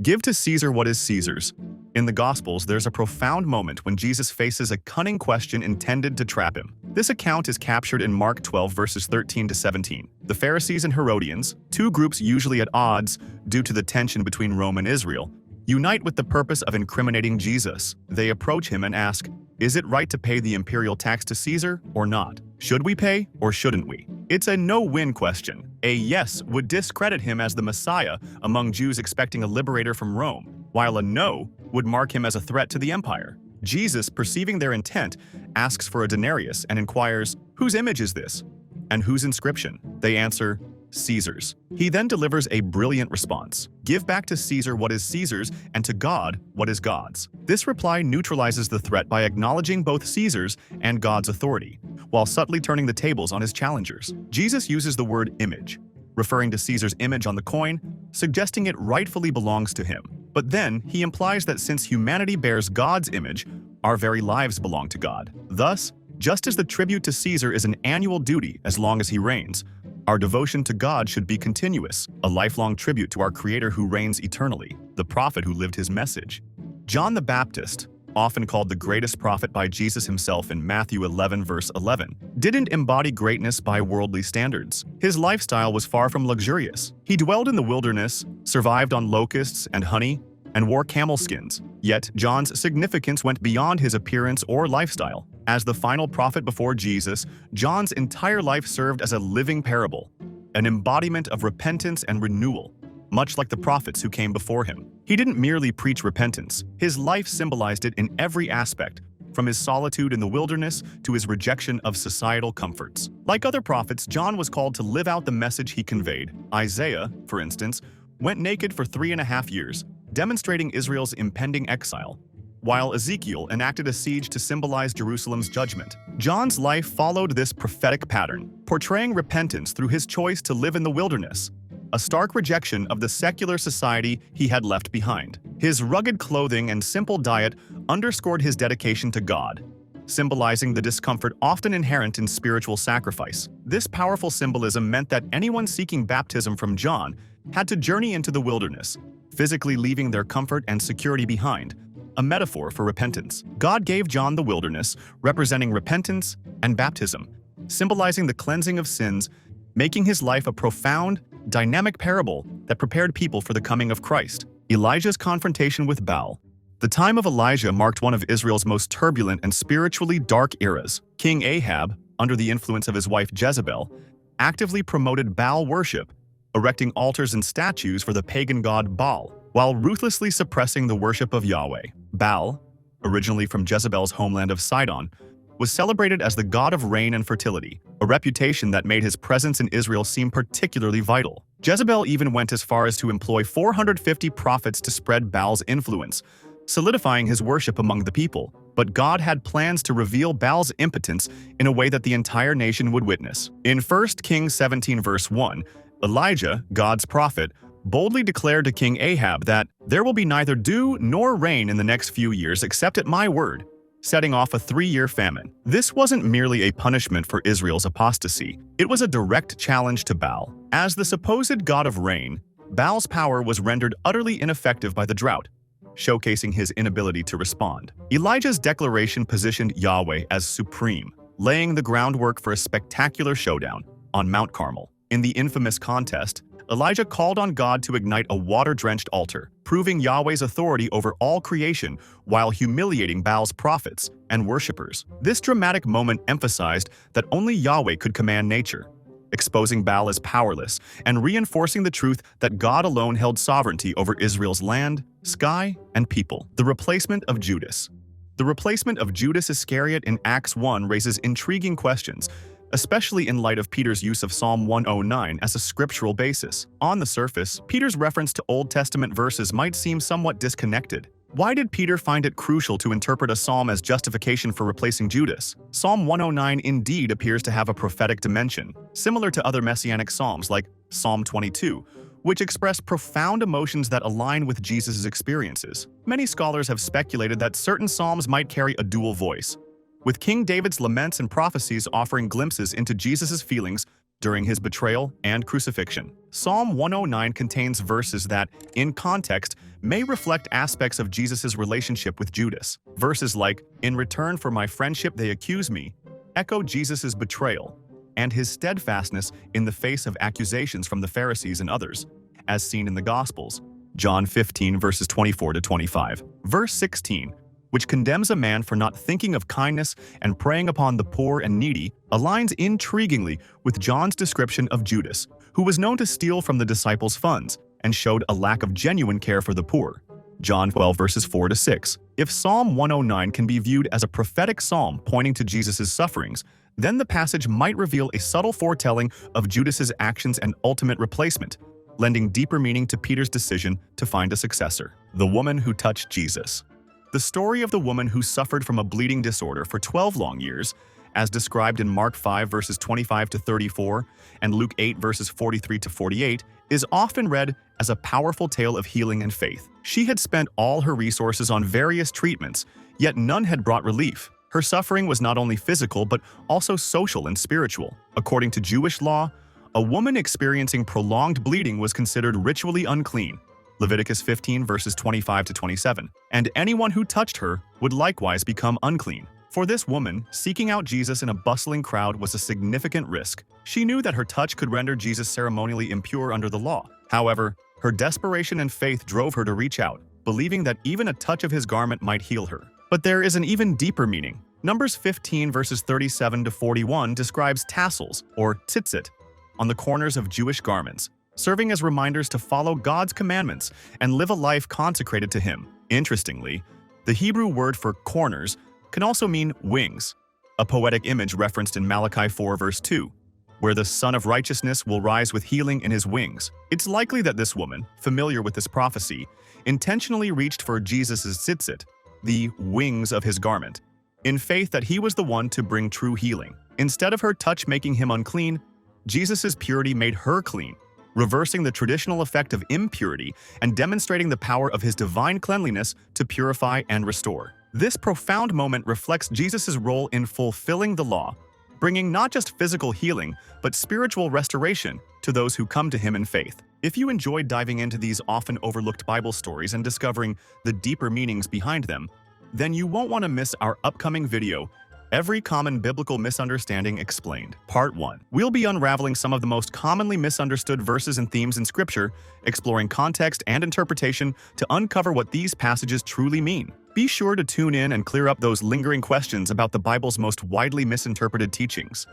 Give to Caesar what is Caesar's. In the Gospels, there's a profound moment when Jesus faces a cunning question intended to trap him. This account is captured in Mark 12 verses 13 to 17. The Pharisees and Herodians, two groups usually at odds due to the tension between Rome and Israel, unite with the purpose of incriminating Jesus. They approach him and ask, "Is it right to pay the imperial tax to Caesar or not? Should we pay or shouldn't we?" It's a no-win question. A yes would discredit him as the Messiah among Jews expecting a liberator from Rome, while a no would mark him as a threat to the empire. Jesus, perceiving their intent, asks for a denarius and inquires, "Whose image is this? And whose inscription?" They answer, "Caesar's." He then delivers a brilliant response. Give back to Caesar what is Caesar's and to God what is God's. This reply neutralizes the threat by acknowledging both Caesar's and God's authority, while subtly turning the tables on his challengers. Jesus uses the word image, referring to Caesar's image on the coin, suggesting it rightfully belongs to him. But then he implies that since humanity bears God's image, our very lives belong to God. Thus, just as the tribute to Caesar is an annual duty as long as he reigns, our devotion to God should be continuous, a lifelong tribute to our Creator who reigns eternally, the prophet who lived his message. John the Baptist, often called the greatest prophet by Jesus himself in Matthew 11 verse 11, didn't embody greatness by worldly standards. His lifestyle was far from luxurious. He dwelled in the wilderness, survived on locusts and honey, and wore camel skins. Yet, John's significance went beyond his appearance or lifestyle. As the final prophet before Jesus, John's entire life served as a living parable, an embodiment of repentance and renewal, much like the prophets who came before him. He didn't merely preach repentance. His life symbolized it in every aspect, from his solitude in the wilderness to his rejection of societal comforts. Like other prophets, John was called to live out the message he conveyed. Isaiah, for instance, went naked for 3.5 years, demonstrating Israel's impending exile, while Ezekiel enacted a siege to symbolize Jerusalem's judgment. John's life followed this prophetic pattern, portraying repentance through his choice to live in the wilderness, a stark rejection of the secular society he had left behind. His rugged clothing and simple diet underscored his dedication to God, symbolizing the discomfort often inherent in spiritual sacrifice. This powerful symbolism meant that anyone seeking baptism from John had to journey into the wilderness, physically leaving their comfort and security behind, a metaphor for repentance. God gave John the wilderness, representing repentance and baptism, symbolizing the cleansing of sins, making his life a profound, dynamic parable that prepared people for the coming of Christ. Elijah's confrontation with Baal. The time of Elijah marked one of Israel's most turbulent and spiritually dark eras. King Ahab, under the influence of his wife Jezebel, actively promoted Baal worship, erecting altars and statues for the pagan god Baal, while ruthlessly suppressing the worship of Yahweh. Baal, originally from Jezebel's homeland of Sidon, was celebrated as the god of rain and fertility, a reputation that made his presence in Israel seem particularly vital. Jezebel even went as far as to employ 450 prophets to spread Baal's influence, solidifying his worship among the people. But God had plans to reveal Baal's impotence in a way that the entire nation would witness. In 1 Kings 17 verse 1, Elijah, God's prophet, boldly declared to King Ahab that there will be neither dew nor rain in the next few years except at my word, setting off a 3-year famine. This wasn't merely a punishment for Israel's apostasy. It was a direct challenge to Baal. As the supposed god of rain, Baal's power was rendered utterly ineffective by the drought, showcasing his inability to respond. Elijah's declaration positioned Yahweh as supreme, laying the groundwork for a spectacular showdown on Mount Carmel. In the infamous contest, Elijah called on God to ignite a water-drenched altar, proving Yahweh's authority over all creation while humiliating Baal's prophets and worshippers. This dramatic moment emphasized that only Yahweh could command nature, exposing Baal as powerless and reinforcing the truth that God alone held sovereignty over Israel's land, sky, and people. The replacement of Judas. The replacement of Judas Iscariot in Acts 1 raises intriguing questions, especially in light of Peter's use of Psalm 109 as a scriptural basis. On the surface, Peter's reference to Old Testament verses might seem somewhat disconnected. Why did Peter find it crucial to interpret a psalm as justification for replacing Judas? Psalm 109 indeed appears to have a prophetic dimension, similar to other messianic psalms like Psalm 22, which express profound emotions that align with Jesus' experiences. Many scholars have speculated that certain psalms might carry a dual voice, with King David's laments and prophecies offering glimpses into Jesus' feelings during his betrayal and crucifixion. Psalm 109 contains verses that, in context, may reflect aspects of Jesus' relationship with Judas. Verses like, "In return for my friendship they accuse me," echo Jesus' betrayal and his steadfastness in the face of accusations from the Pharisees and others, as seen in the Gospels. John 15 verses 24 to 25. Verse 16, which condemns a man for not thinking of kindness and preying upon the poor and needy, aligns intriguingly with John's description of Judas, who was known to steal from the disciples' funds and showed a lack of genuine care for the poor. John 12 verses 4 to 6. If Psalm 109 can be viewed as a prophetic psalm pointing to Jesus' sufferings, then the passage might reveal a subtle foretelling of Judas' actions and ultimate replacement, lending deeper meaning to Peter's decision to find a successor. The woman who touched Jesus. The story of the woman who suffered from a bleeding disorder for 12 long years, as described in Mark 5 verses 25 to 34 and Luke 8 verses 43 to 48, is often read as a powerful tale of healing and faith. She had spent all her resources on various treatments, yet none had brought relief. Her suffering was not only physical but also social and spiritual. According to Jewish law, a woman experiencing prolonged bleeding was considered ritually unclean, Leviticus 15 verses 25 to 27, and anyone who touched her would likewise become unclean. For this woman, seeking out Jesus in a bustling crowd was a significant risk. She knew that her touch could render Jesus ceremonially impure under the law. However, her desperation and faith drove her to reach out, believing that even a touch of his garment might heal her. But there is an even deeper meaning. Numbers 15 verses 37 to 41 describes tassels, or tzitzit, on the corners of Jewish garments, serving as reminders to follow God's commandments and live a life consecrated to Him. Interestingly, the Hebrew word for corners can also mean wings, a poetic image referenced in Malachi 4 verse 2, where the Son of Righteousness will rise with healing in his wings. It's likely that this woman, familiar with this prophecy, intentionally reached for Jesus' tzitzit, the wings of his garment, in faith that he was the one to bring true healing. Instead of her touch making him unclean, Jesus' purity made her clean, reversing the traditional effect of impurity and demonstrating the power of his divine cleanliness to purify and restore. This profound moment reflects Jesus' role in fulfilling the law, bringing not just physical healing, but spiritual restoration to those who come to him in faith. If you enjoyed diving into these often overlooked Bible stories and discovering the deeper meanings behind them, then you won't want to miss our upcoming video, Every Common Biblical Misunderstanding Explained, Part 1. We'll be unraveling some of the most commonly misunderstood verses and themes in Scripture, exploring context and interpretation to uncover what these passages truly mean. Be sure to tune in and clear up those lingering questions about the Bible's most widely misinterpreted teachings.